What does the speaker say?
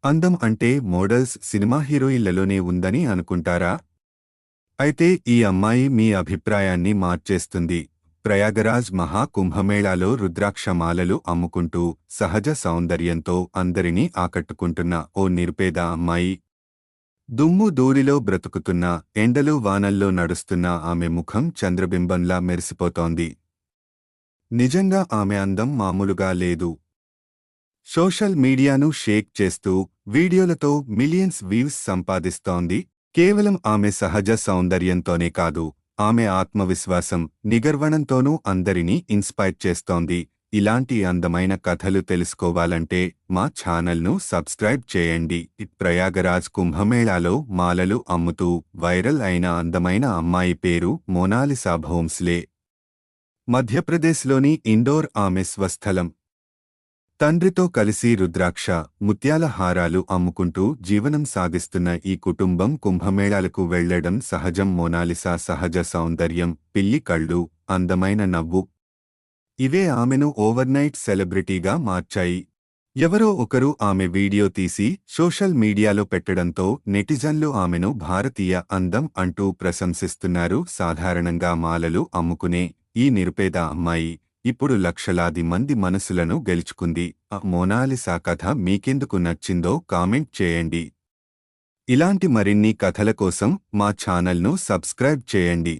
అందం అంటే models, cinema హీరోయిన్లలోనే ఉందని అనుకుంటారా? అయితే ఈ అమ్మాయి మీ అభిప్రాయాన్ని మార్చేస్తుంది. ప్రయాగరాజ్ మహా కుంభమేళాలో రుద్రాక్ష మాలలు అమ్ముకుంటూ సహజ సౌందర్యంతో అందరినీ ఆకట్టుకుంటున్న ఓ నిరుపేద అమ్మాయి. దుమ్ము ధూళిలో బ్రతుకుతున్న, ఎండలు వానల్లో నడుస్తున్న ఆమె ముఖం చంద్రబింబంలా మెరిసిపోతోంది. నిజంగా ఆమె అందం మామూలుగా లేదు. సోషల్ మీడియాను షేక్ చేస్తూ వీడియోలతో మిలియన్స్ వ్యూస్ సంపాదిస్తోంది. కేవలం ఆమె సహజ సౌందర్యంతోనే కాదు, ఆమె ఆత్మవిశ్వాసం, నిగర్వణంతోనూ అందరినీ ఇన్స్పైర్ చేస్తోంది. ఇలాంటి అందమైన కథలు తెలుసుకోవాలంటే మా ఛానల్ను సబ్స్క్రైబ్ చేయండి. ప్రయాగరాజ్ కుంభమేళాలో మాలలు అమ్ముతూ వైరల్ అయిన అందమైన అమ్మాయి పేరు మోనాలిసా భోంస్లే. మధ్యప్రదేశ్లోని ఇండోర్ ఆమె స్వస్థలం. తండ్రితో కలిసి రుద్రాక్ష, ముత్యాల హారాలు అమ్ముకుంటూ జీవనం సాగిస్తున్న ఈ కుటుంబం కుంభమేళాలకు వెళ్లడం సహజం. మోనాలిసా సహజ సౌందర్యం, పిల్లి కళ్ళు, అందమైన నవ్వు ఇవే ఆమెను ఓవర్నైట్ సెలబ్రిటీగా మార్చాయి. ఎవరో ఒకరు ఆమె వీడియో తీసి సోషల్ మీడియాలో పెట్టడంతో నెటిజన్లు ఆమెను భారతీయ అందం అంటూ ప్రశంసిస్తున్నారు. సాధారణంగా మాలలు అమ్ముకునే ఈ నిరుపేద అమ్మాయి ఇప్పుడు లక్షలాది మంది మనసులను గెలుచుకుంది. ఆ మోనాలిసా కథ మీకెందుకు నచ్చిందో కామెంట్ చేయండి. ఇలాంటి మరిన్ని కథల కోసం మా ఛానల్ను సబ్స్క్రైబ్ చేయండి.